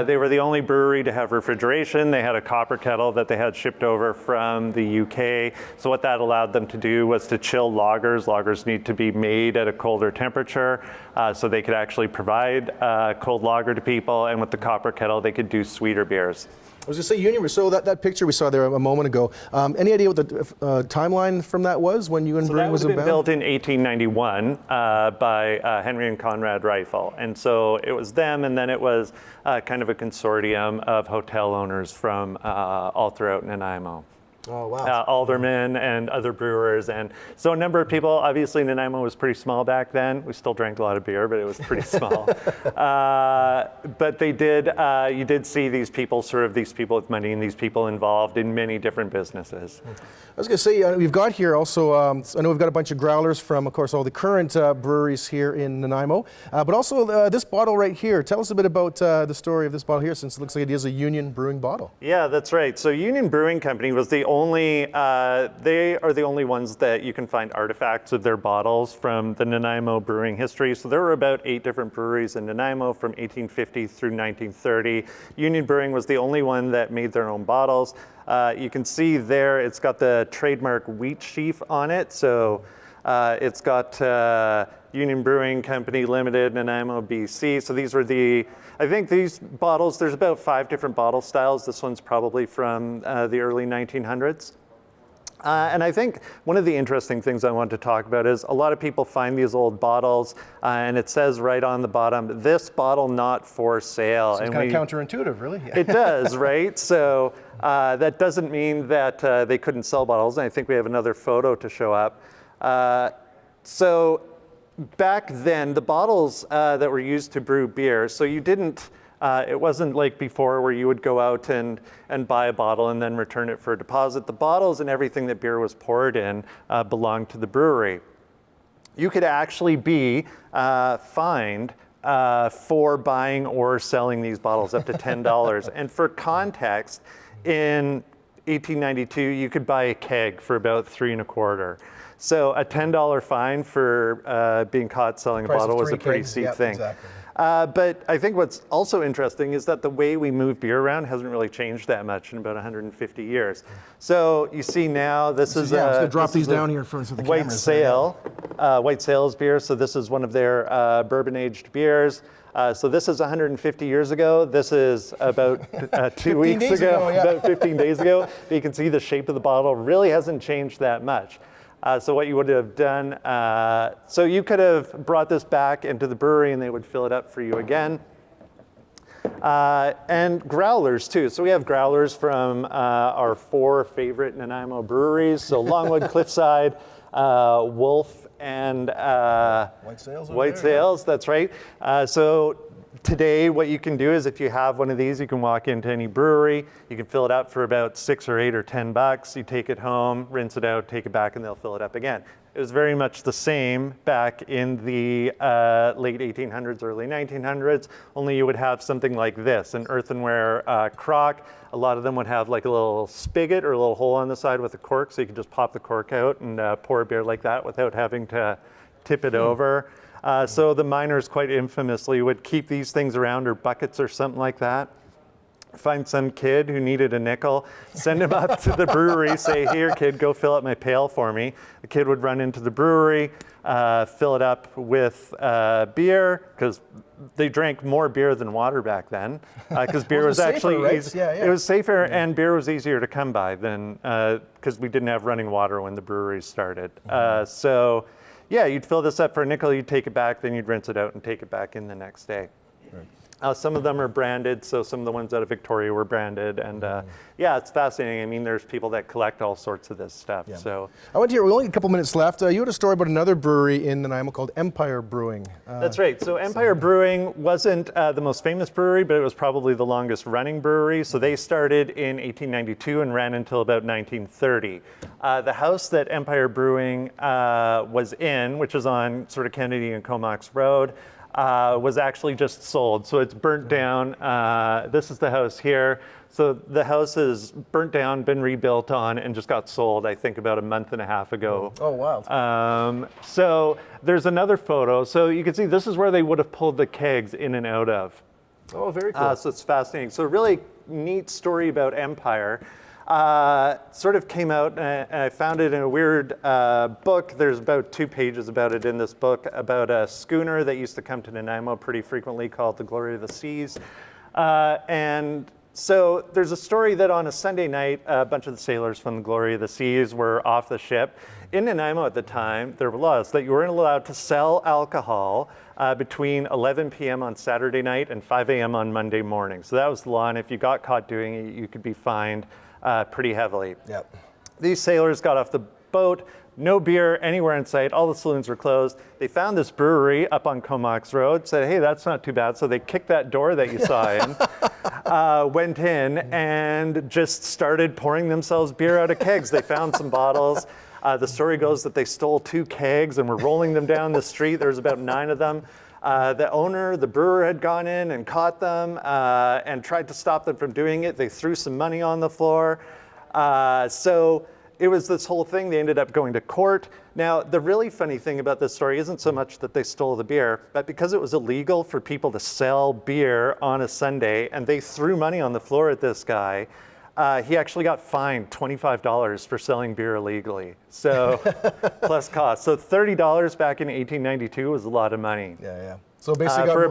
They were the only brewery to have refrigeration. They had a copper kettle that they had shipped over from the UK. So what that allowed them to do was to chill lagers. Lagers need to be made at a colder temperature, so they could actually provide cold lager to people. And with the copper kettle, they could do sweeter beers. I was going to say Union, so that picture we saw there a moment ago, any idea what the timeline from that was when Union Brewing was about? That was built in 1891 by Henry and Conrad Rifle. And so it was them, and then it was kind of a consortium of hotel owners from all throughout Nanaimo. Oh, wow. Aldermen and other brewers. And so a number of people, obviously Nanaimo was pretty small back then. We still drank a lot of beer, but it was pretty small. But they did, you did see these people with money and these people involved in many different businesses. I was going to say, we've got here also, I know we've got a bunch of growlers from, of course, all the current breweries here in Nanaimo, but also this bottle right here. Tell us a bit about the story of this bottle here, since it looks like it is a Union Brewing bottle. Yeah, that's right. So Union Brewing Company was the only, they are the only ones that you can find artifacts of their bottles from the Nanaimo brewing history. So there were about 8 different breweries in Nanaimo from 1850 through 1930. Union Brewing was the only one that made their own bottles. You can see there, it's got the trademark wheat sheaf on it. So it's got Union Brewing Company Limited, Nanaimo BC. So these were I think these bottles, there's about 5 different bottle styles. This one's probably from the early 1900s. And I think one of the interesting things I want to talk about is a lot of people find these old bottles and it says right on the bottom, this bottle not for sale. So it's kind of counterintuitive, really. It does, right? So that doesn't mean that they couldn't sell bottles. And I think we have another photo to show up. So back then, the bottles that were used to brew beer, so you didn't, it wasn't like before where you would go out and buy a bottle and then return it for a deposit. The bottles and everything that beer was poured in belonged to the brewery. You could actually be fined for buying or selling these bottles up to $10. And for context, in 1892, you could buy a keg for about $3.25. So a $10 fine for being caught selling a bottle was a pretty steep thing. Exactly. But I think what's also interesting is that the way we move beer around hasn't really changed that much in about 150 years. So you see now this is I'm going to drop these down here in front of the White cameras. Sail. White Sail's beer. So this is one of their bourbon-aged beers. So this is 150 years ago. This is about 2 weeks ago, about 15 days ago. But you can see the shape of the bottle really hasn't changed that much. So what you would have done, so you could have brought this back into the brewery and they would fill it up for you again. And growlers too. So we have growlers from our 4 favorite Nanaimo breweries. So Longwood, Cliffside, Wolf, and White Sails, that's right. So today, what you can do is if you have one of these, you can walk into any brewery, you can fill it up for about $6 or $8 or $10. You take it home, rinse it out, take it back, and they'll fill it up again. It was very much the same back in the late 1800s, early 1900s, only you would have something like this, an earthenware crock. A lot of them would have like a little spigot or a little hole on the side with a cork, so you could just pop the cork out and pour a beer like that without having to tip it over. So the miners quite infamously would keep these things around, or buckets or something like that. Find some kid who needed a nickel, send him up to the brewery, say, here kid, go fill up my pail for me. The kid would run into the brewery, fill it up with beer, because they drank more beer than water back then, because beer was actually safer, right? easy. It was safer, and beer was easier to come by than, because we didn't have running water when the breweries started. So yeah, you'd fill this up for a nickel, you'd take it back, then you'd rinse it out and take it back in the next day. Right. Some of them are branded, so some of the ones out of Victoria were branded, and yeah, it's fascinating. I mean, there's people that collect all sorts of this stuff. Yeah. So I went to here, we only have a couple minutes left. You had a story about another brewery in Nanaimo called Empire Brewing. That's right. So Empire Brewing wasn't the most famous brewery, but it was probably the longest running brewery. So they started in 1892 and ran until about 1930. The house that Empire Brewing was in, which is on sort of Kennedy and Comox Road, was actually just sold. So it's burnt down. This is the house here. So the house is burnt down, been rebuilt on, and just got sold, I think, about a month and a half ago. Oh, wow. So there's another photo. So you can see this is where they would have pulled the kegs in and out of. Oh, very cool. So it's fascinating. So a really neat story about Empire. Sort of came out, and I found it in a weird book. There's about 2 pages about it in this book, about a schooner that used to come to Nanaimo pretty frequently called the Glory of the Seas. And so there's a story that on a Sunday night, a bunch of the sailors from the Glory of the Seas were off the ship. In Nanaimo at the time, there were laws that you weren't allowed to sell alcohol between 11 p.m. on Saturday night and 5 a.m. on Monday morning. So that was the law, and if you got caught doing it, you could be fined pretty heavily. Yep. These sailors got off the boat, no beer anywhere in sight, all the saloons were closed. They found this brewery up on Comox Road, said, hey, that's not too bad. So they kicked that door that you saw in, went in and just started pouring themselves beer out of kegs. They found some bottles. The story goes that they stole 2 kegs and were rolling them down the street. There was about 9 of them. The owner, the brewer, had gone in and caught them and tried to stop them from doing it. They threw some money on the floor. So it was this whole thing. They ended up going to court. Now, the really funny thing about this story isn't so much that they stole the beer, but because it was illegal for people to sell beer on a Sunday, and they threw money on the floor at this guy, he actually got fined $25 for selling beer illegally. So plus cost. So $30 back in 1892 was a lot of money. Yeah, yeah. So basically, for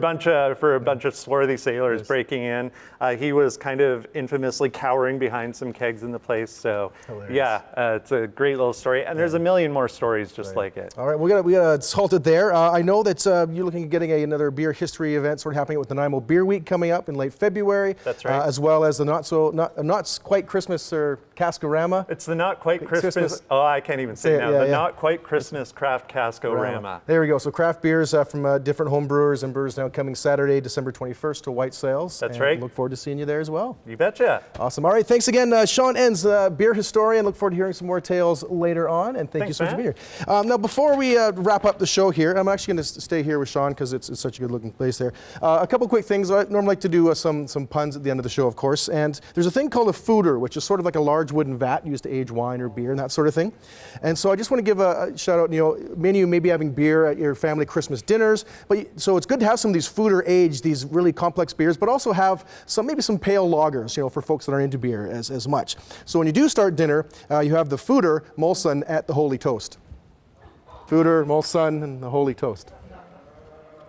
a bunch of swarthy sailors breaking in. He was kind of infamously cowering behind some kegs in the place. So Hilarious. it's a great little story, and there's a million more stories just like it. All right, we got halt it there. I know that you're looking at getting another beer history event sort of happening with the Nanaimo Beer Week coming up in late February. That's right. As well as the not quite Christmas or Cask-O-Rama. It's the not quite Christmas. Oh, I can't even say it now. Not quite Christmas craft Cask-O-Rama. There we go. So craft beers from different home brewers and brewers now coming Saturday, December 21st to White Sales. That's right. Look forward to seeing you there as well. You betcha. Awesome. All right. Thanks again, Sean Enns, beer historian. Look forward to hearing some more tales later on. And thank you so much for being here. Now, before we wrap up the show here, I'm actually going to stay here with Sean because it's such a good looking place there. A couple quick things. I normally like to do some puns at the end of the show, of course. And there's a thing called a fooder, which is sort of like a large wooden vat used to age wine or beer and that sort of thing. And so I just want to give a shout out. Many of you may be having beer at your family Christmas dinners, so it's good to have some of these fooder aged, these really complex beers, but also have maybe some pale lagers, for folks that aren't into beer as much. So when you do start dinner, you have the fooder, Molson at the Holy Toast. Fooder, Molson, and the Holy Toast.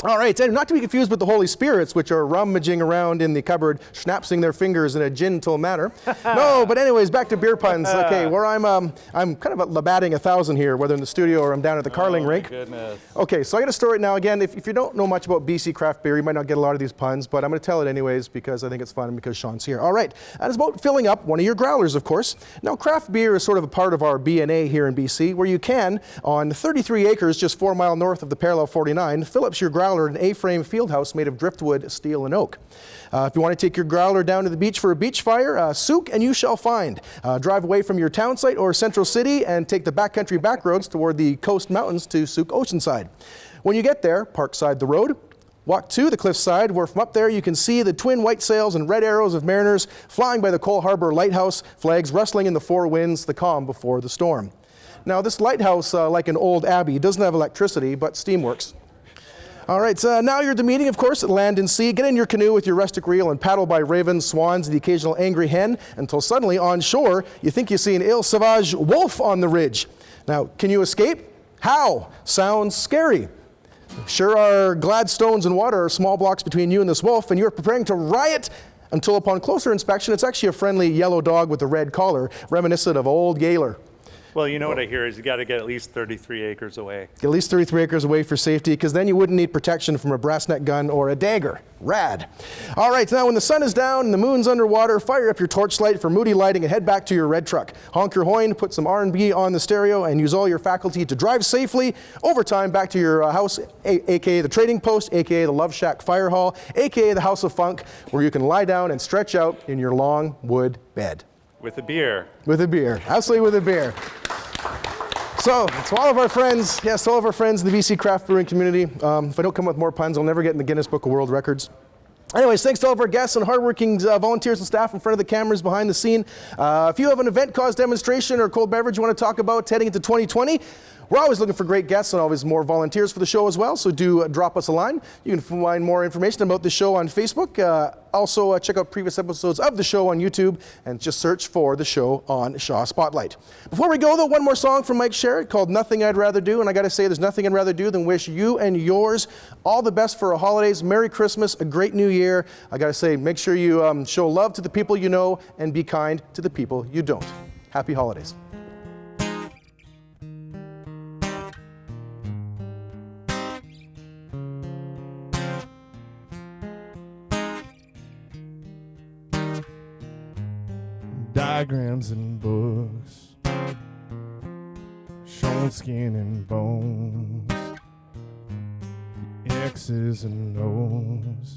All right, and not to be confused with the Holy Spirits, which are rummaging around in the cupboard, schnapsing their fingers in a gentle manner. No, but anyways, back to beer puns. Okay, where I'm kind of labatting 1,000 here, whether in the studio or I'm down at the Carling rink. Goodness. Okay, so I got a story now. Again, if you don't know much about BC craft beer, you might not get a lot of these puns, but I'm going to tell it anyways because I think it's fun and because Sean's here. All right, and it's about filling up one of your growlers, of course. Now, craft beer is sort of a part of our BNA here in BC, where you can, on 33 acres just 4 miles north of the Parallel 49, fill up your growler in an A-frame field house made of driftwood, steel, and oak. If you want to take your growler down to the beach for a beach fire, souk and you shall find. Drive away from your town site or central city and take the backcountry back roads toward the coast mountains to Souk Oceanside. When you get there, park side the road. Walk to the cliffside, where from up there you can see the twin white sails and red arrows of mariners flying by the Cole Harbor Lighthouse, flags rustling in the four winds, the calm before the storm. Now, this lighthouse, like an old abbey, doesn't have electricity, but steam works. All right, so now you're at the meeting, of course, at land and sea. Get in your canoe with your rustic reel and paddle by ravens, swans, and the occasional angry hen until suddenly on shore you think you see an ill sauvage wolf on the ridge. Now, can you escape? How? Sounds scary. Sure are glad stones and water are small blocks between you and this wolf, and you're preparing to riot until upon closer inspection it's actually a friendly yellow dog with a red collar, reminiscent of old Gaylor. Well, you know what I hear is you got to get at least 33 acres away. Get at least 33 acres away for safety, because then you wouldn't need protection from a brass neck gun or a dagger. Rad. All right, now when the sun is down and the moon's underwater, fire up your torchlight for moody lighting and head back to your red truck. Honk your horn, put some R&B on the stereo, and use all your faculty to drive safely over time back to your house, aka the Trading Post, aka the Love Shack Fire Hall, aka the House of Funk, where you can lie down and stretch out in your long wood bed. With a beer. With a beer. Absolutely with a beer. So, to all of our friends, yes, to all of our friends in the BC craft brewing community, if I don't come up with more puns, I'll never get in the Guinness Book of World Records. Anyways, thanks to all of our guests and hardworking volunteers and staff in front of the cameras behind the scene. If you have an event cause demonstration or cold beverage you want to talk about heading into 2020, we're always looking for great guests and always more volunteers for the show as well, so do drop us a line. You can find more information about the show on Facebook. Also, check out previous episodes of the show on YouTube and just search for the show on Shaw Spotlight. Before we go, though, one more song from Myc Sharratt called Nothing I'd Rather Do, and I got to say there's nothing I'd rather do than wish you and yours all the best for our holidays, Merry Christmas, a great New Year. I got to say, make sure you show love to the people you know and be kind to the people you don't. Happy holidays. Diagrams and books, showing skin and bones, X's and O's,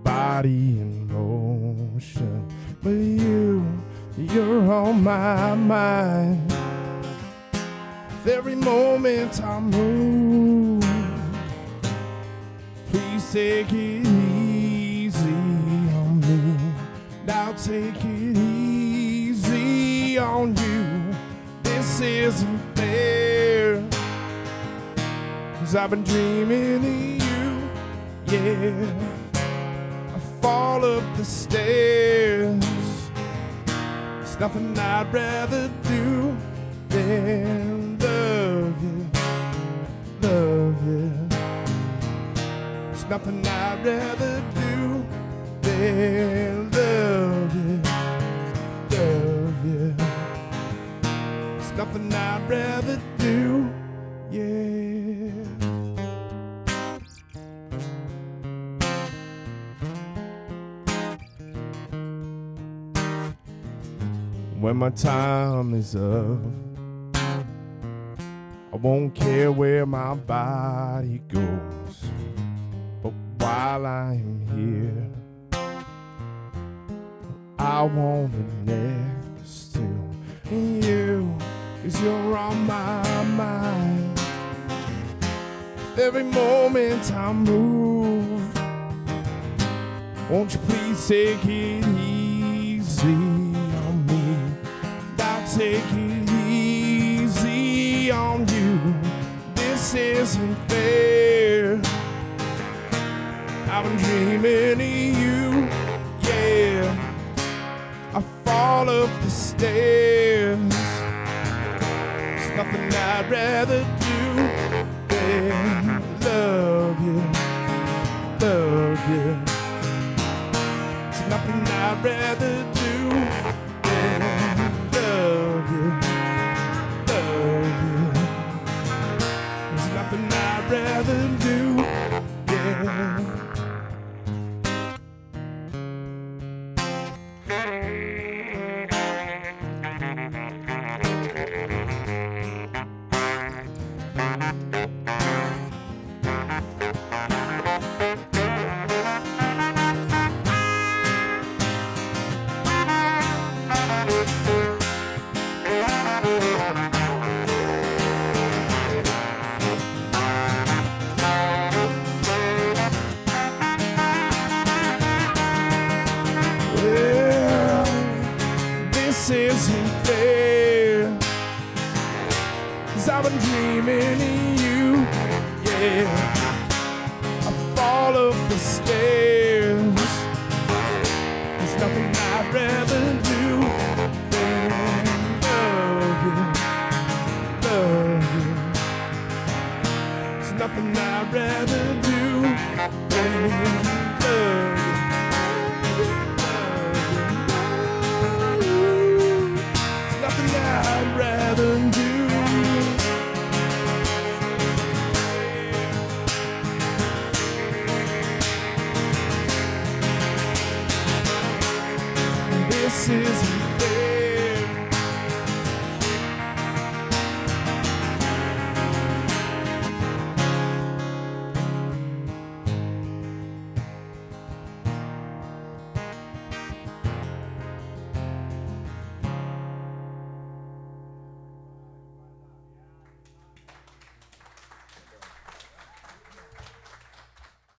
body in motion. But you're on my mind. With every moment I move, please take it easy on me. Now take it easy on you. This isn't fair, 'cause I've been dreaming of you, yeah. I fall up the stairs. There's nothing I'd rather do than love you, love you. nothing I'd rather do than love you, love you. There's nothing I'd rather do, yeah. When my time is up, I won't care where my body goes. But while I'm here, I want it next to you, 'cause you're on my mind. Every moment I move, won't you please take it easy on me? I'll take it easy on you. This isn't fair. I've been dreaming of you, yeah. I fall up the stairs. There's nothing I'd rather do than love you, love you. There's nothing I'd rather do than love you, love you. There's nothing I'd rather do, yeah. Isn't fair, 'cause I've been dreaming of you, yeah. I fall up the stairs. There's nothing I'd rather do than love you, love you. There's nothing I'd rather do than love you.